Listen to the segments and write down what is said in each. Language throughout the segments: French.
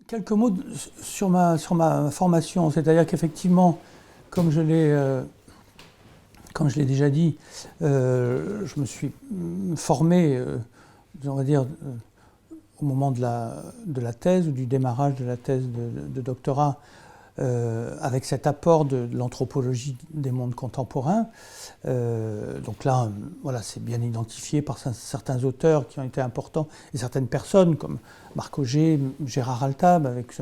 Quelques mots sur ma formation, c'est-à-dire qu'effectivement, comme je l'ai déjà dit, je me suis formé, on va dire, au moment de la thèse ou du démarrage de la thèse de doctorat, avec cet apport de l'anthropologie des mondes contemporains. Donc là, voilà, c'est bien identifié par certains auteurs qui ont été importants et certaines personnes comme Marc Augé, Gérard Altab, avec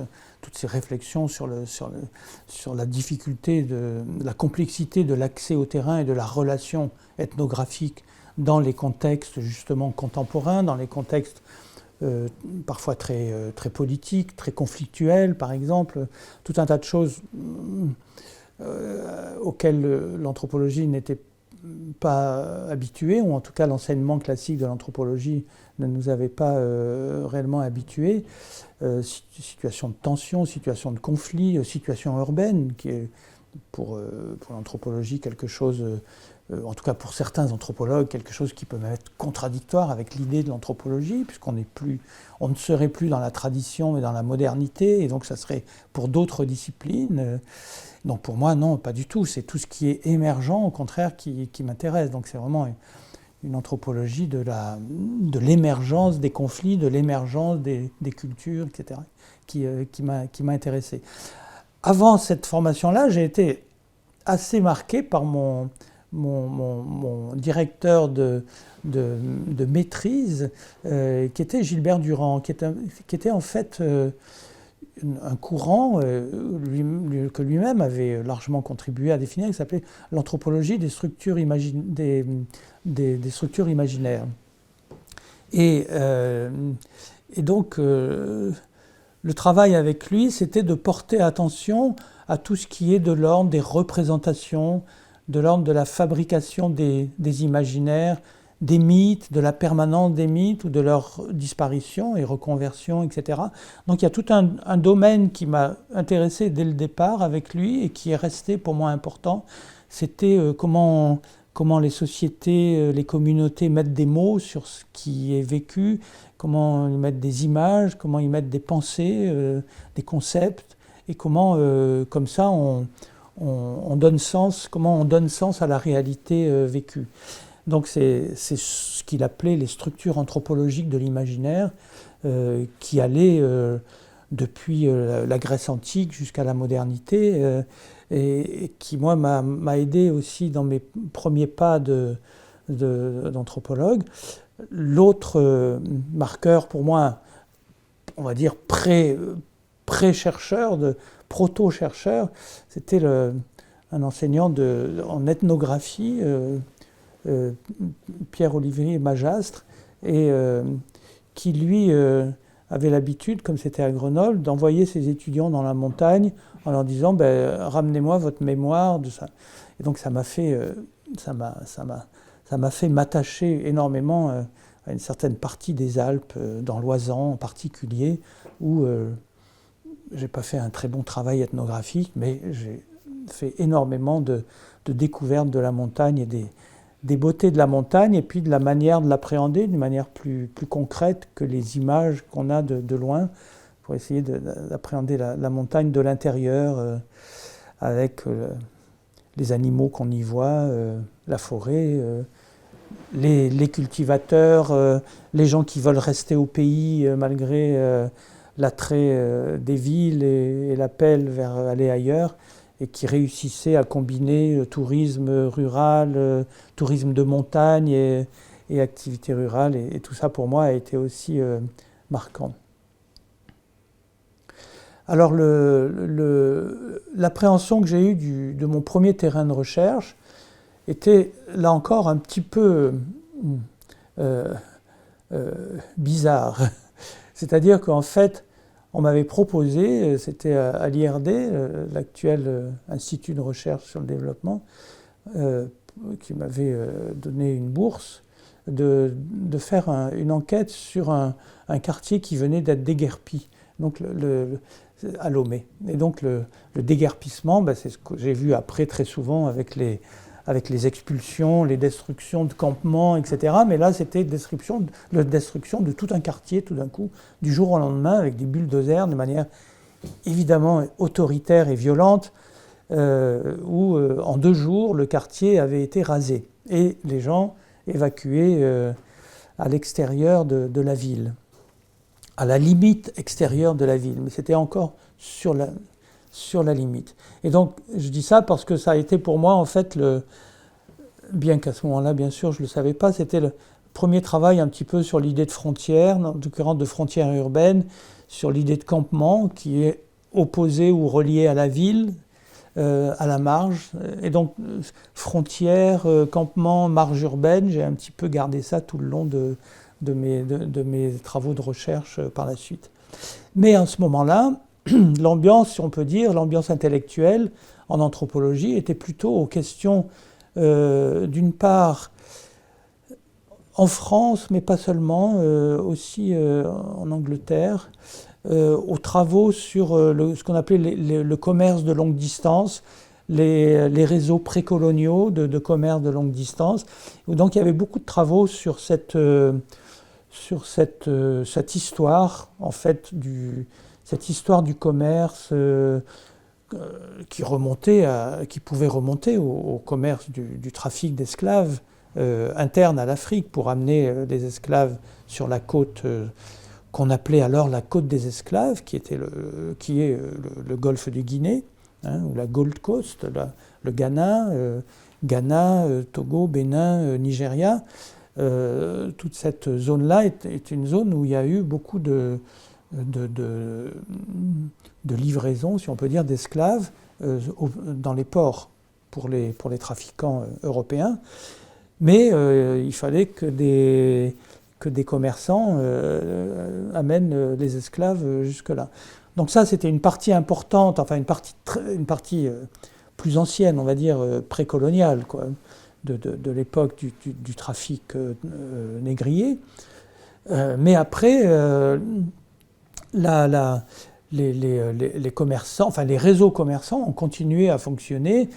toutes ces réflexions sur la difficulté, la complexité de l'accès au terrain et de la relation ethnographique dans les contextes justement contemporains, dans les contextes parfois très politiques, très conflictuels, par exemple, tout un tas de choses auxquelles l'anthropologie n'était pas habituée, ou en tout cas l'enseignement classique de l'anthropologie ne nous avait pas réellement habitués. Situation de tension, situation de conflit, situation urbaine, qui est pour l'anthropologie quelque chose, en tout cas pour certains anthropologues, quelque chose qui peut même être contradictoire avec l'idée de l'anthropologie, puisqu'on ne serait plus dans la tradition mais dans la modernité, et donc ça serait pour d'autres disciplines. Donc pour moi, non, pas du tout. C'est tout ce qui est émergent, au contraire, qui m'intéresse. Donc c'est vraiment une anthropologie de l'émergence des conflits, de l'émergence des cultures, etc., qui m'a intéressé. Avant cette formation-là, j'ai été assez marqué par mon directeur de maîtrise, qui était Gilbert Durand, qui était en fait un courant que lui-même avait largement contribué à définir, qui s'appelait l'anthropologie des structures, des structures imaginaires. Et donc, le travail avec lui, c'était de porter attention à tout ce qui est de l'ordre des représentations, de l'ordre de la fabrication des imaginaires, des mythes, de la permanence des mythes ou de leur disparition et reconversion, etc. Donc il y a tout un domaine qui m'a intéressé dès le départ avec lui et qui est resté pour moi important. C'était comment les sociétés, les communautés mettent des mots sur ce qui est vécu, comment ils mettent des images, comment ils mettent des pensées, des concepts, et comment, comme ça, on donne sens, comment on donne sens à la réalité vécue. Donc c'est ce qu'il appelait les structures anthropologiques de l'imaginaire, qui allaient depuis la Grèce antique jusqu'à la modernité, et qui, moi, m'a aidé aussi dans mes premiers pas d'anthropologue. L'autre marqueur pour moi, on va dire pré-chercheur, proto-chercheur, c'était un enseignant en ethnographie, Pierre-Olivier Magastre, et qui lui avait l'habitude, comme c'était à Grenoble, d'envoyer ses étudiants dans la montagne en leur disant ramenez-moi votre mémoire de ça. Et donc ça m'a fait m'attacher énormément à une certaine partie des Alpes, dans l'Oisans en particulier, où j'ai pas fait un très bon travail ethnographique, mais j'ai fait énormément de découvertes de la montagne et des beautés de la montagne, et puis de la manière de l'appréhender d'une manière plus concrète que les images qu'on a de loin, pour essayer d'appréhender la montagne de l'intérieur, avec les animaux qu'on y voit, la forêt, les cultivateurs, les gens qui veulent rester au pays malgré l'attrait des villes et l'appel vers aller ailleurs, et qui réussissaient à combiner tourisme rural, tourisme de montagne et activité rurale. Et tout ça, pour moi, a été aussi marquant. Alors, l'appréhension que j'ai eue de mon premier terrain de recherche était, là encore, un petit peu bizarre. C'est-à-dire qu'en fait, on m'avait proposé, c'était à l'IRD, l'actuel Institut de recherche sur le développement, qui m'avait donné une bourse, de faire une enquête sur un quartier qui venait d'être déguerpi, donc à Lomé. Et donc le déguerpissement, c'est ce que j'ai vu après très souvent avec les expulsions, les destructions de campements, etc. Mais là, c'était la destruction de tout un quartier, tout d'un coup, du jour au lendemain, avec des bulldozers, de manière évidemment autoritaire et violente, où en 2 jours, le quartier avait été rasé. Et les gens évacués à l'extérieur de la ville, à la limite extérieure de la ville. Mais c'était encore sur la limite. Et donc, je dis ça parce que ça a été pour moi, en fait, bien qu'à ce moment-là, bien sûr, je ne le savais pas, c'était le premier travail un petit peu sur l'idée de frontière, en l'occurrence de frontière urbaine, sur l'idée de campement qui est opposée ou reliée à la ville, à la marge. Et donc, frontière, campement, marge urbaine, j'ai un petit peu gardé ça tout le long de mes travaux de recherche par la suite. Mais à ce moment-là, l'ambiance, si on peut dire, l'ambiance intellectuelle en anthropologie était plutôt aux questions, d'une part, en France, mais pas seulement, aussi en Angleterre, aux travaux sur ce qu'on appelait le commerce de longue distance, les réseaux précoloniaux de commerce de longue distance. Donc il y avait beaucoup de travaux sur cette histoire, en fait, cette histoire du commerce qui pouvait remonter au commerce du trafic d'esclaves interne à l'Afrique pour amener des esclaves sur la côte qu'on appelait alors la côte des esclaves, qui est le golfe du Guinée, ou la Gold Coast, le Ghana, Togo, Bénin, Nigeria. Toute cette zone-là est une zone où il y a eu beaucoup de livraisons, si on peut dire, d'esclaves dans les ports pour les trafiquants européens. Mais il fallait que des commerçants amènent les esclaves jusque-là. Donc ça, c'était une partie importante, enfin une partie plus ancienne, on va dire précoloniale, quoi, de l'époque du trafic négrier. Mais après, les commerçants, enfin les réseaux commerçants ont continué à fonctionner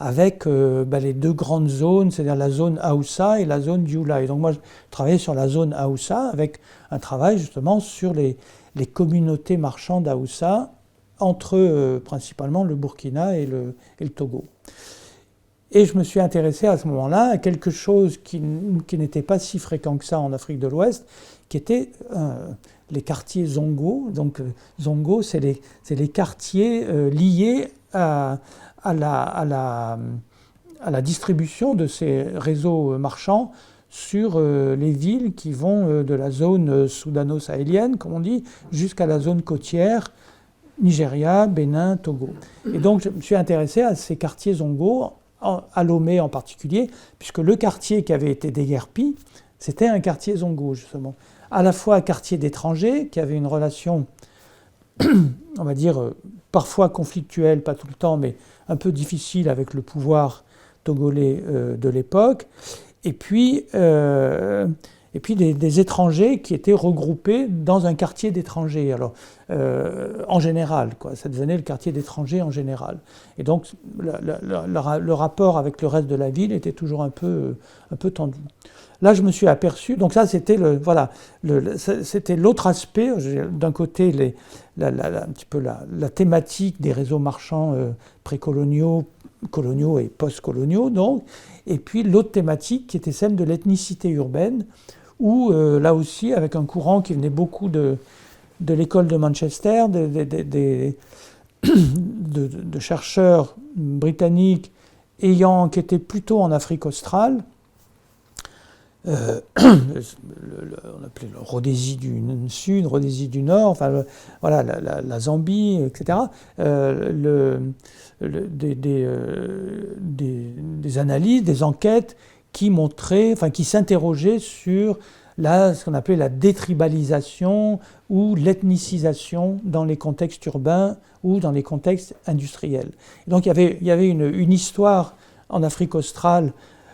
avec les 2 grandes zones, c'est-à-dire la zone Haoussa et la zone Dioula. Et donc moi, je travaillais sur la zone Haoussa avec un travail justement sur les communautés marchandes Haoussa entre principalement le Burkina et le Togo. Et je me suis intéressé à ce moment-là à quelque chose qui n'était pas si fréquent que ça en Afrique de l'Ouest, qui était les quartiers Zongo. Donc Zongo, c'est les quartiers liés à la distribution de ces réseaux marchands sur les villes qui vont de la zone soudano-sahélienne, comme on dit, jusqu'à la zone côtière, Nigeria, Bénin, Togo. Et donc je me suis intéressé à ces quartiers Zongo, à Lomé en particulier, puisque le quartier qui avait été déguerpi, c'était un quartier Zongo, justement. À la fois un quartier d'étrangers, qui avait une relation, on va dire, parfois conflictuelle, pas tout le temps, mais un peu difficile avec le pouvoir togolais de l'époque, et puis des étrangers qui étaient regroupés dans un quartier d'étrangers. Alors, en général, quoi, ça devenait le quartier d'étrangers en général. Et donc, le rapport avec le reste de la ville était toujours un peu tendu. Là, je me suis aperçu, donc ça, c'était c'était l'autre aspect. D'un côté, un petit peu la thématique des réseaux marchands précoloniaux, coloniaux et post-coloniaux, donc, et puis l'autre thématique qui était celle de l'ethnicité urbaine, où là aussi, avec un courant qui venait beaucoup de l'école de Manchester, de chercheurs britanniques qui étaient plutôt en Afrique australe, on appelait le Rhodésie du Sud, Rhodésie du Nord, enfin voilà, la Zambie, etc. Des analyses, des enquêtes qui montraient, enfin qui s'interrogeaient sur ce qu'on appelait la détribalisation ou l'ethnicisation dans les contextes urbains ou dans les contextes industriels. Et donc il y avait une histoire en Afrique australe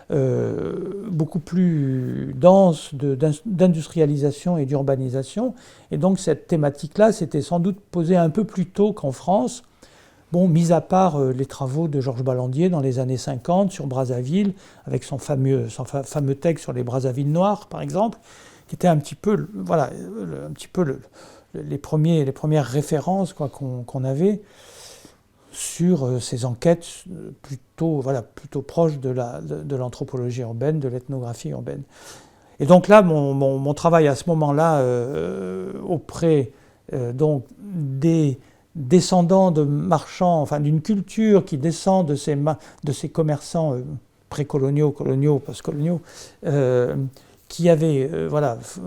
beaucoup plus dense d'industrialisation et d'urbanisation. Et donc cette thématique-là s'était sans doute posée un peu plus tôt qu'en France. Bon, mis à part les travaux de Georges Ballandier dans les années 50 sur Brazzaville, avec son fameux texte sur les Brazzavilles noires, par exemple, qui était un petit peu, voilà, un petit peu les premières références qu'on avait sur ces enquêtes plutôt proches de l'anthropologie urbaine, de l'ethnographie urbaine. Et donc là, mon travail à ce moment-là auprès donc des descendants de marchands, enfin d'une culture qui descend de ces commerçants précoloniaux, coloniaux, postcoloniaux, qui avaient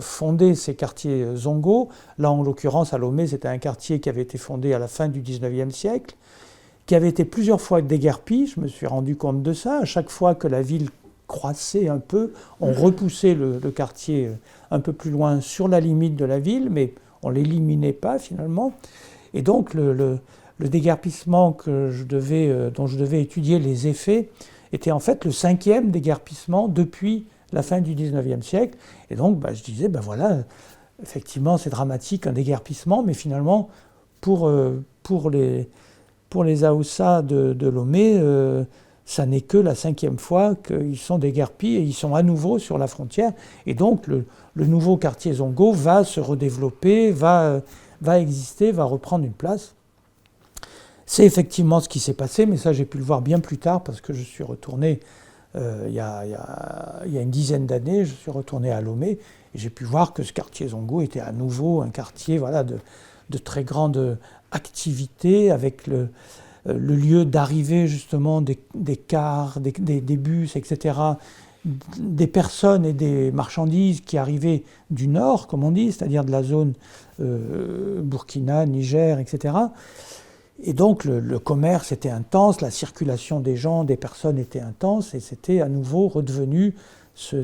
fondé ces quartiers Zongo. Là, en l'occurrence, à Lomé, c'était un quartier qui avait été fondé à la fin du 19e siècle, qui avait été plusieurs fois déguerpi. Je me suis rendu compte de ça. À chaque fois que la ville croissait un peu, on repoussait le quartier un peu plus loin sur la limite de la ville, mais on ne l'éliminait pas finalement. Et donc le déguerpissement dont je devais étudier les effets était en fait le 5e déguerpissement depuis la fin du 19e siècle. Et donc je disais, voilà, effectivement c'est dramatique un déguerpissement, mais finalement pour les Haoussa de Lomé, ça n'est que la 5e fois qu'ils sont déguerpis et ils sont à nouveau sur la frontière. Et donc le nouveau quartier Zongo va se redévelopper, va exister, va reprendre une place. C'est effectivement ce qui s'est passé, mais ça j'ai pu le voir bien plus tard parce que je suis retourné il y a une dizaine d'années, je suis retourné à Lomé et j'ai pu voir que ce quartier Zongo était à nouveau un quartier de très grande activité, avec le lieu d'arrivée justement des cars, des bus, etc., des personnes et des marchandises qui arrivaient du nord, comme on dit, c'est-à-dire de la zone Burkina, Niger, etc. Et donc le commerce était intense, la circulation des gens, des personnes était intense, et c'était à nouveau redevenu ce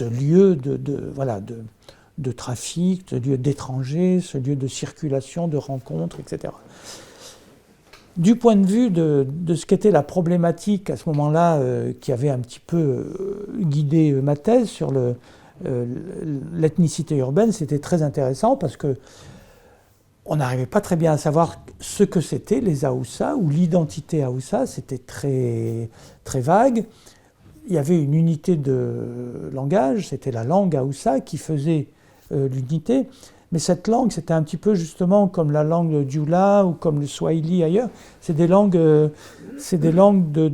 lieu de trafic, ce lieu d'étrangers, ce lieu de circulation, de rencontres, etc. Du point de vue de ce qu'était la problématique à ce moment-là, qui avait un petit peu guidé ma thèse sur l'ethnicité urbaine, c'était très intéressant parce que on n'arrivait pas très bien à savoir ce que c'était les Haoussa ou l'identité Haoussa, c'était très, très vague. Il y avait une unité de langage, c'était la langue Haoussa qui faisait l'unité, mais cette langue, c'était un petit peu justement comme la langue dioula ou comme le swahili ailleurs, c'est des langues de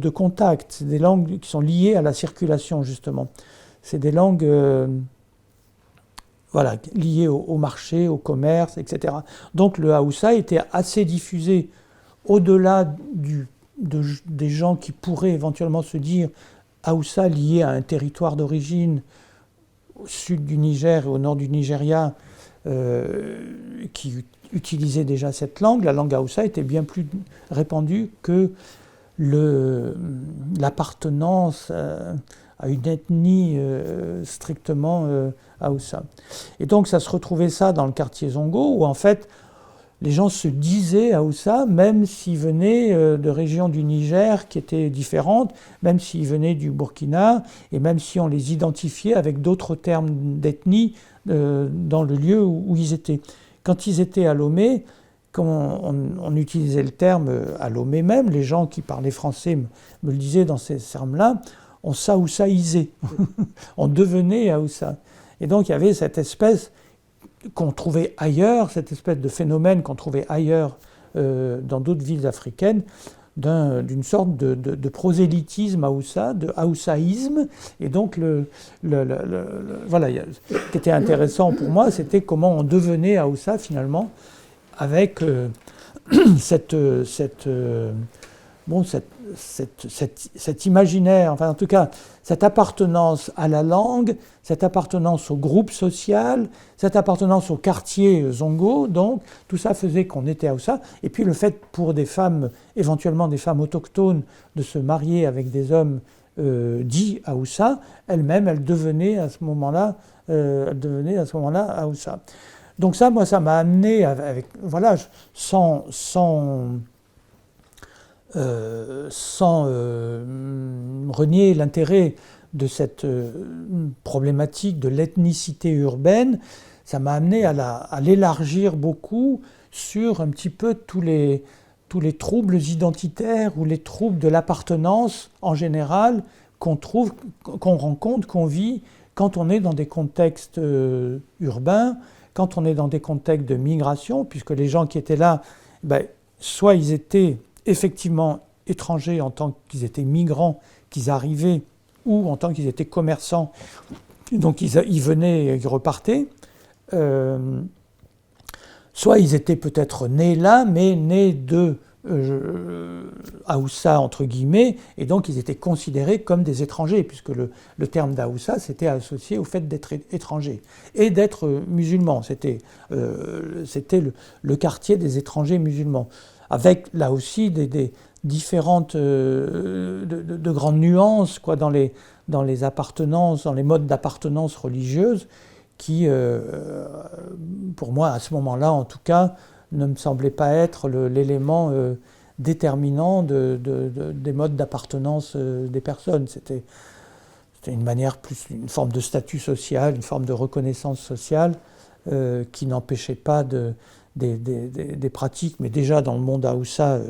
contact, c'est des langues qui sont liées à la circulation justement. C'est des langues liées au marché, au commerce, etc. Donc le Haoussa était assez diffusé au-delà des gens qui pourraient éventuellement se dire Haoussa lié à un territoire d'origine au sud du Niger et au nord du Nigeria, qui utilisait déjà cette langue. La langue Haoussa était bien plus répandue que l'appartenance à une ethnie strictement Haoussa. Et donc ça se retrouvait ça dans le quartier Zongo, où en fait les gens se disaient Haoussa, même s'ils venaient de régions du Niger qui étaient différentes, même s'ils venaient du Burkina, et même si on les identifiait avec d'autres termes d'ethnie dans le lieu où ils étaient. Quand ils étaient à Lomé, quand on utilisait le terme à Lomé même, les gens qui parlaient français me le disaient dans ces termes-là, on s'aoussaïsait, on devenait Haoussa. Et donc il y avait cette espèce qu'on trouvait ailleurs, cette espèce de phénomène qu'on trouvait ailleurs dans d'autres villes africaines, d'une sorte de prosélytisme Haoussa, de haoussaïsme. Et donc, ce qui était intéressant pour moi, c'était comment on devenait Haoussa finalement, avec cet imaginaire, enfin en tout cas cette appartenance à la langue, cette appartenance au groupe social, cette appartenance au quartier Zongo, donc tout ça faisait qu'on était Haoussa. Et puis le fait pour des femmes, éventuellement des femmes autochtones, de se marier avec des hommes dits Haoussa, elles devenaient à ce moment-là Haoussa. Donc ça, moi, ça m'a amené sans sans renier l'intérêt de cette problématique de l'ethnicité urbaine, ça m'a amené à l'élargir beaucoup sur un petit peu tous les troubles identitaires ou les troubles de l'appartenance en général qu'on trouve, qu'on rencontre, qu'on vit quand on est dans des contextes urbains, quand on est dans des contextes de migration, puisque les gens qui étaient là, ben, soit ils étaient effectivement étrangers en tant qu'ils étaient migrants, qu'ils arrivaient, ou en tant qu'ils étaient commerçants, donc ils venaient et ils repartaient. Soit ils étaient peut-être nés là, mais nés de Haoussa, entre guillemets, et donc ils étaient considérés comme des étrangers, puisque le terme d'Haoussa s'était associé au fait d'être étranger et d'être musulman. C'était le quartier des étrangers musulmans, avec là aussi des différentes de grandes nuances quoi, dans les appartenances, dans les modes d'appartenance religieuse, qui, pour moi, à ce moment-là, en tout cas, ne me semblait pas être l'élément déterminant des modes d'appartenance des personnes. C'était une manière plus, une forme de statut social, une forme de reconnaissance sociale qui n'empêchait pas des pratiques, mais déjà dans le monde Haoussa,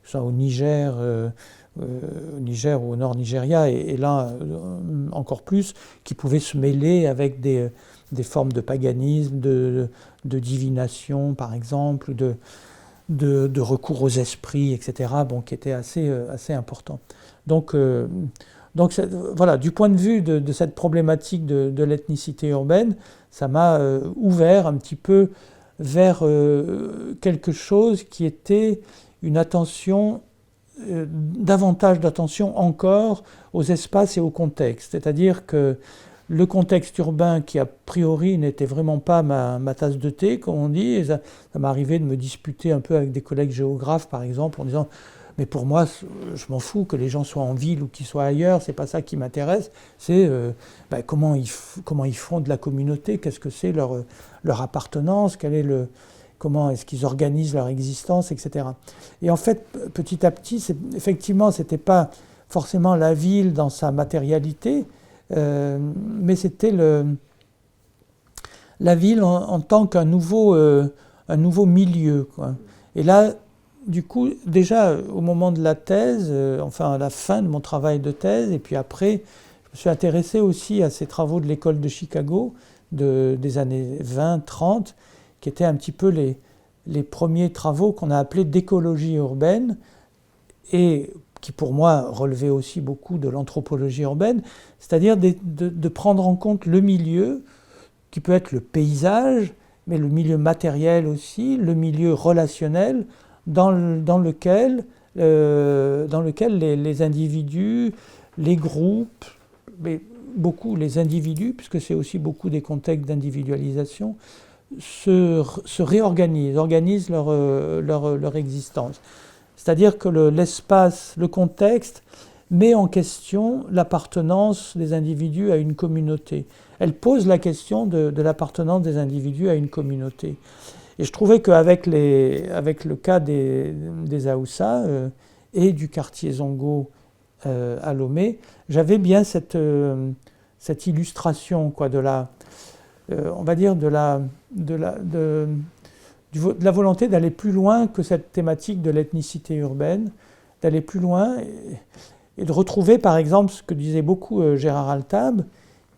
soit au Niger ou au nord Nigeria, et là encore plus, qui pouvaient se mêler avec des formes de paganisme, de divination par exemple, de recours aux esprits, etc., bon, qui étaient assez importants. Donc voilà, du point de vue de cette problématique de l'ethnicité urbaine, ça m'a ouvert un petit peu vers quelque chose qui était une attention, davantage d'attention encore aux espaces et aux contextes. C'est-à-dire que le contexte urbain, qui a priori n'était vraiment pas ma tasse de thé, comme on dit, et ça m'est arrivé de me disputer un peu avec des collègues géographes, par exemple, en disant « mais pour moi, je m'en fous que les gens soient en ville ou qu'ils soient ailleurs, c'est pas ça qui m'intéresse, c'est comment ils font de la communauté, qu'est-ce que c'est leur appartenance, comment est-ce qu'ils organisent leur existence, etc. » Et en fait, petit à petit, effectivement, c'était pas forcément la ville dans sa matérialité, mais c'était la ville en tant qu'un nouveau milieu, quoi. Et là, du coup, déjà au moment de la thèse, enfin à la fin de mon travail de thèse, et puis après, je me suis intéressé aussi à ces travaux de l'école de Chicago des années 20-30, qui étaient un petit peu les premiers travaux qu'on a appelés d'écologie urbaine, et qui pour moi relevait aussi beaucoup de l'anthropologie urbaine, c'est-à-dire de prendre en compte le milieu, qui peut être le paysage, mais le milieu matériel aussi, le milieu relationnel, dans lequel les individus, les groupes, mais beaucoup les individus, puisque c'est aussi beaucoup des contextes d'individualisation, se réorganisent, organisent leur existence. C'est-à-dire que l'espace, le contexte, met en question l'appartenance des individus à une communauté. Elle pose la question de l'appartenance des individus à une communauté. Et je trouvais qu'avec le cas des Haoussa et du quartier Zongo à Lomé, j'avais bien cette illustration quoi, on va dire de la volonté d'aller plus loin que cette thématique de l'ethnicité urbaine, d'aller plus loin et de retrouver par exemple ce que disait beaucoup Gérard Altab,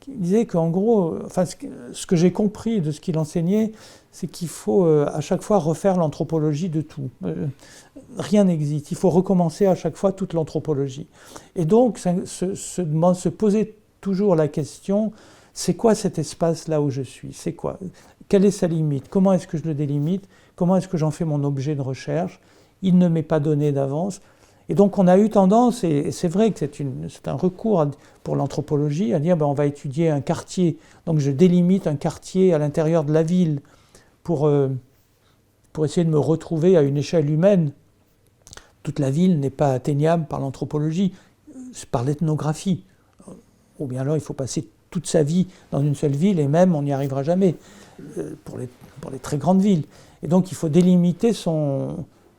qui disait qu'en gros, enfin, ce que j'ai compris de ce qu'il enseignait, c'est qu'il faut à chaque fois refaire l'anthropologie de tout. Rien n'existe, il faut recommencer à chaque fois toute l'anthropologie. Et donc se poser toujours la question, c'est quoi cet espace là où je suis? C'est quoi? Quelle est sa limite? Comment est-ce que je le délimite? Comment est-ce que j'en fais mon objet de recherche? Il ne m'est pas donné d'avance. Et donc on a eu tendance, et c'est vrai que c'est un recours pour l'anthropologie, à dire on va étudier un quartier. Donc je délimite un quartier à l'intérieur de la ville pour essayer de me retrouver à une échelle humaine. Toute la ville n'est pas atteignable par l'anthropologie, par l'ethnographie. Ou bien alors il faut passer toute sa vie dans une seule ville, et même on n'y arrivera jamais pour les très grandes villes. Et donc il faut délimiter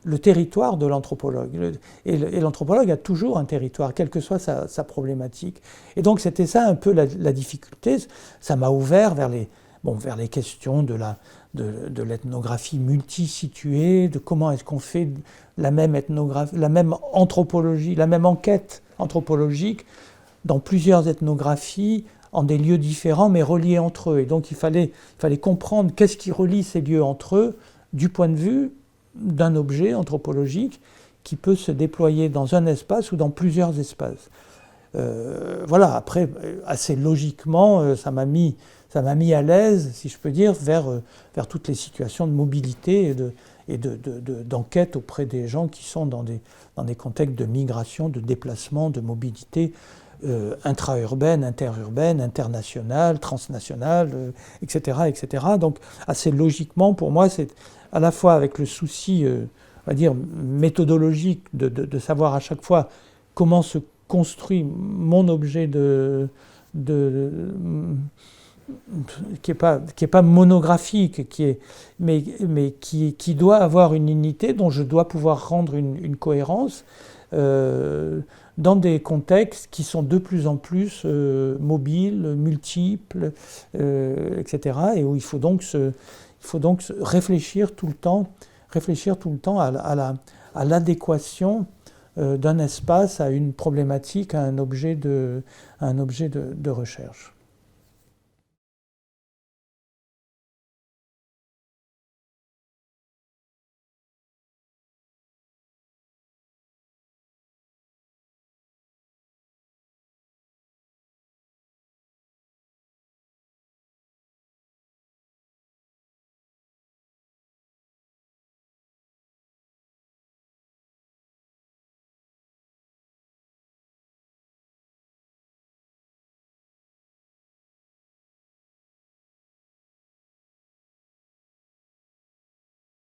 le territoire de l'anthropologue. Et l'anthropologue a toujours un territoire, quelle que soit sa problématique. Et donc c'était ça un peu la difficulté. Ça m'a ouvert vers les questions de l'ethnographie multisituée, de comment est-ce qu'on fait la même ethnographie, la même anthropologie, la même enquête anthropologique dans plusieurs ethnographies, en des lieux différents, mais reliés entre eux. Et donc il fallait comprendre qu'est-ce qui relie ces lieux entre eux, du point de vue d'un objet anthropologique qui peut se déployer dans un espace ou dans plusieurs espaces. Voilà, après, assez logiquement, ça m'a mis à l'aise, si je peux dire, vers toutes les situations de mobilité et d'enquête auprès des gens qui sont dans des contextes de migration, de déplacement, de mobilité intra-urbaine, interurbaine, internationale, transnationale, etc., etc. Donc, assez logiquement, pour moi, c'est à la fois avec le souci, on va dire, méthodologique de savoir à chaque fois comment se construit mon objet qui est pas monographique, mais qui doit avoir une unité, dont je dois pouvoir rendre une cohérence dans des contextes qui sont de plus en plus mobiles, multiples, etc. Et où il faut donc réfléchir tout le temps à l'adéquation d'un espace à une problématique, à un objet de recherche.